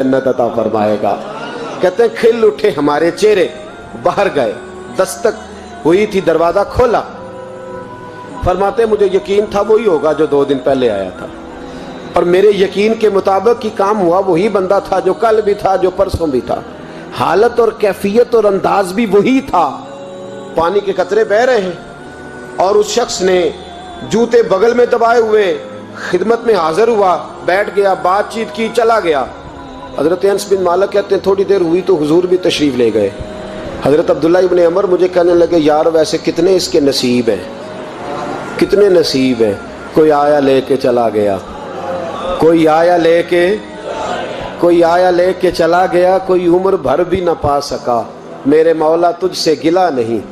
जन्नत अता फरमाए गा। कहते हैं खिल उठे हमारे चेहरे, बाहर गए, दस्तक हुई थी, दरवाजा खोला। फरमाते मुझे यकीन था वही होगा जो 2 दिन पहले आया था, और मेरे यकीन के मुताबिक ही काम हुआ। वही बंदा था जो कल भी था, जो परसों भी था। हालत और कैफियत और अंदाज भी वही था। पानी के कतरे बह रहे हैं और उस शख्स ने जूते बगल में दबाए हुए खिदमत में हाजिर हुआ, बैठ गया, बातचीत की, चला गया। हजरत अनस बिन मालिक कहते हैं थोड़ी देर हुई तो हुजूर भी तशरीफ ले गए। हजरत अब्दुल्ला इब्न अमर मुझे कहने लगे यार वैसे कितने इसके नसीब हैं, कितने नसीब हैं। कोई आया लेके चला गया, कोई आया लेके चला गया, कोई उम्र भर भी ना पा सका। मेरे मौला तुझसे गिला नहीं,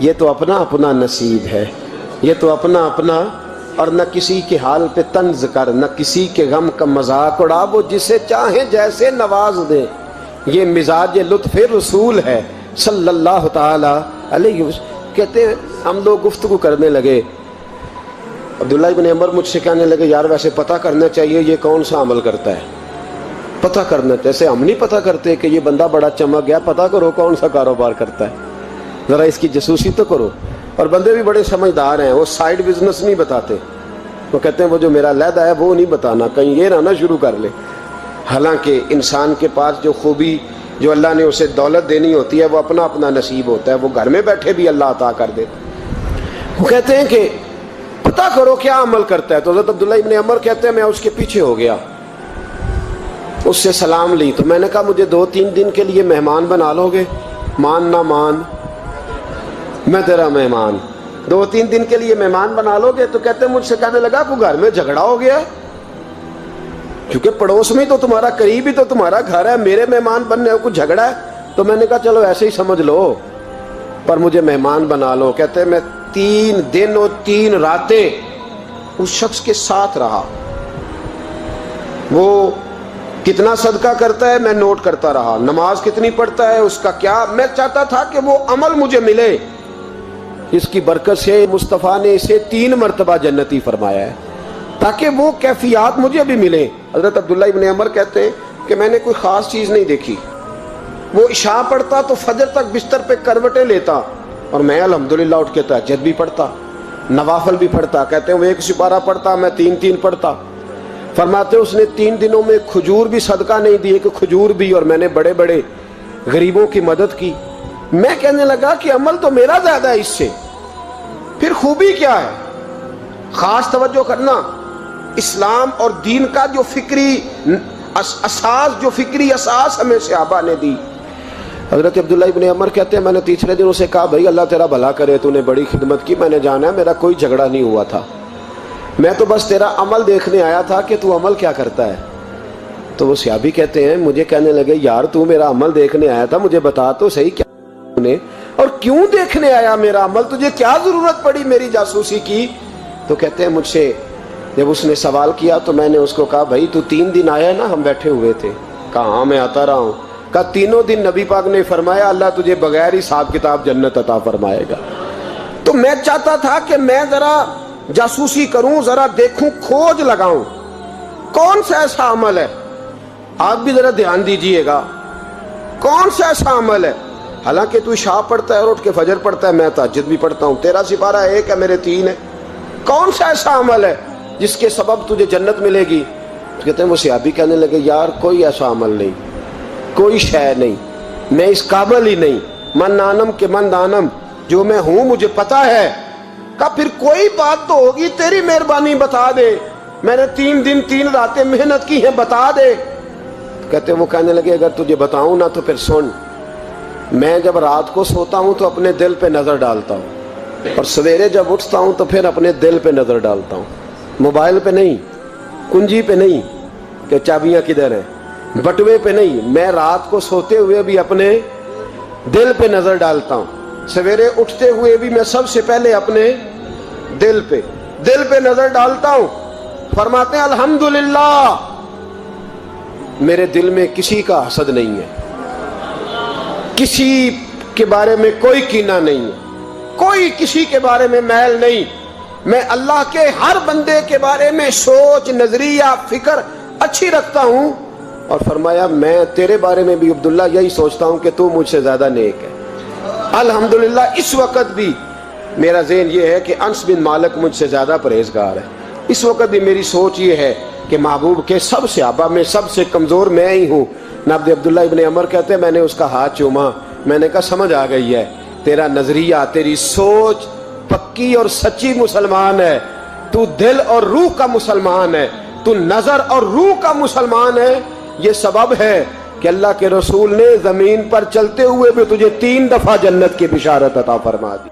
ये तो अपना अपना नसीब है, ये तो अपना अपना। और न किसी के हाल पे तंज कर, न किसी के गम का मजाक उड़ा, वो जिसे चाहे जैसे नवाज दे। ये मिजाज लुत्फ़ रसूल है सल्लल्लाहु ताला अलैहि वसल्लम। कहते हैं हम लोग गुफ्तगू करने लगे। अब्दुल्ला इब्न अमर मुझसे कहने लगे यार वैसे पता करना चाहिए ये कौन सा अमल करता है, पता करना। जैसे हम नहीं पता करते कि ये बंदा बड़ा चमक गया, पता करो कौन सा कारोबार करता है, जरा इसकी जासूसी तो करो। और बंदे भी बड़े समझदार हैं, वो साइड बिजनेस नहीं बताते। वो कहते हैं वो जो मेरा लहदा है वो नहीं बताना, कहीं ये ना शुरू कर ले। हालांकि इंसान के पास जो खूबी, जो अल्लाह ने उसे दौलत देनी होती है, वो अपना अपना नसीब होता है। वो घर में बैठे भी अल्लाह अता कर देता। वो कहते हैं कि पता करो क्या अमल करता है। तो हज़रत अब्दुल्ला इब्न अमर कहते हैं मैं उसके पीछे हो गया, उससे सलाम ली। तो मैंने कहा मुझे 2-3 दिन के लिए मेहमान बना लोगे? मान ना मान, मैं तेरा मेहमान। 2-3 दिन के लिए मेहमान बना लोगे? तो कहते हैं मुझसे कहने लगा को घर में झगड़ा हो गया, क्योंकि पड़ोस में तो तुम्हारा, करीब ही तो तुम्हारा घर है, मेरे मेहमान बनने को कुछ झगड़ा है। तो मैंने कहा चलो ऐसे ही समझ लो, पर मुझे मेहमान बना लो। कहते हैं मैं 3 दिन और 3 रातें उस शख्स के साथ रहा। वो कितना सदका करता है मैं नोट करता रहा, नमाज कितनी पढ़ता है उसका क्या। मैं चाहता था कि वो अमल मुझे मिले। इसकी बरकत से मुस्तफ़ा ने इसे 3 मरतबा जन्नती फरमाया है, ताकि वो कैफियत मुझे भी मिले। हजरत अब्दुल्ला इब्न अमर कहते हैं कि मैंने कोई ख़ास चीज़ नहीं देखी। वो इशा पढ़ता तो फजर तक बिस्तर पे करवटें लेता, और मैं अल्हम्दुलिल्लाह उठ के तहज्जुद भी पढ़ता, नवाफल भी पढ़ता। कहते हैं वो 1 सिपारा पढ़ता, मैं 3-3 पढ़ता। फरमाते उसने 3 दिनों में खजूर भी सदका नहीं दिए कि खजूर भी, और मैंने बड़े बड़े गरीबों की मदद की। मैं कहने लगा कि अमल तो मेरा ज्यादा है इससे, फिर खूबी क्या है? खास तवज्जो करना, इस्लाम और दीन का जो फिक्री असास, जो फिक्री असास हमें सहाबा ने दी। हजरत अब्दुल्ला इब्न अमर कहते हैं मैंने तीसरे दिन उसे कहा भाई अल्लाह तेरा भला करे, तूने बड़ी खिदमत की, मैंने जाना है मेरा कोई झगड़ा नहीं हुआ था, मैं तो बस तेरा अमल देखने आया था कि तू अमल क्या करता है। तो वो सहाबी कहते हैं मुझे कहने लगे यार तू मेरा अमल देखने आया था, मुझे बता तो सही क्या तूने, और क्यों देखने आया मेरा अमल, तुझे क्या जरूरत पड़ी मेरी जासूसी की। तो कहते हैं मुझसे जब उसने सवाल किया तो मैंने उसको कहा भाई तू 3 दिन आया ना, हम बैठे हुए थे। कहा हाँ मैं आता रहा हूँ। कहा 3 दिन नबी पाक ने फरमाया अल्लाह तुझे बगैर हिसाब किताब जन्नत अता फरमाएगा। तो मैं चाहता था कि मैं जरा जासूसी करूं, जरा देखूं, खोज लगाऊं कौन सा ऐसा अमल है। आप भी जरा ध्यान दीजिएगा, कौन सा ऐसा अमल है। हालांकि तू शाह पढ़ता है और उठ के फजर पढ़ता है, मैं तहज्जुद भी पढ़ता हूं, तेरा सिपारा 1 है मेरे 3 है। कौन सा ऐसा अमल है जिसके सबब तुझे जन्नत मिलेगी? तो कहते हैं वो सहाबी कहने लगे यार कोई ऐसा अमल नहीं, कोई शय नहीं, मैं इस काबिल ही नहीं, मन नानम के मन दानम, जो मैं हूं मुझे पता है। का फिर कोई बात तो होगी, तेरी मेहरबानी बता दे, मैंने 3 दिन 3 रातें मेहनत की है, बता दे। कहते वो कहने लगे अगर तुझे बताऊं ना तो फिर सुन, मैं जब रात को सोता हूं तो अपने दिल पे नजर डालता हूं, और सवेरे जब उठता हूं तो फिर अपने दिल पे नजर डालता हूं, मोबाइल पे नहीं, कुंजी पे नहीं कि चाबियां किधर हैं, बटुए पे नहीं। मैं रात को सोते हुए भी अपने दिल पे नजर डालता हूं, सवेरे उठते हुए भी मैं सबसे पहले अपने दिल पे नजर डालता हूं। फरमाते हैं अल्हम्दुलिल्लाह मेरे दिल में किसी का हसद नहीं है, किसी के बारे में कोई कीना नहीं है, कोई किसी के बारे में मैल नहीं। मैं अल्लाह के हर बंदे के बारे में सोच, नजरिया, फिक्र अच्छी रखता हूं, اور فرمایا میں تیرے بارے میں بھی عبداللہ یہی سوچتا ہوں کہ تو مجھ سے زیادہ نیک ہے۔ الحمدللہ اس وقت بھی میرا ذہن یہ ہے کہ انس بن مالک مجھ سے زیادہ پرہیزگار ہے۔ اس وقت بھی میری سوچ یہ ہے کہ محبوب کے سب صحابہ میں سب سے کمزور میں ہی ہوں۔ نبی عبداللہ ابن عمر کہتے ہیں میں نے اس کا ہاتھ چوما، میں نے کہا سمجھ آ گئی ہے، تیرا نظریہ تیری سوچ پکی اور سچی مسلمان ہے، تو دل اور روح کا مسلمان ہے، تو نظر اور روح کا مسلمان ہے۔ یہ سبب ہے کہ اللہ کے رسول نے زمین پر چلتے ہوئے بھی تجھے 3 دفعہ جنت کی بشارت عطا فرما دی۔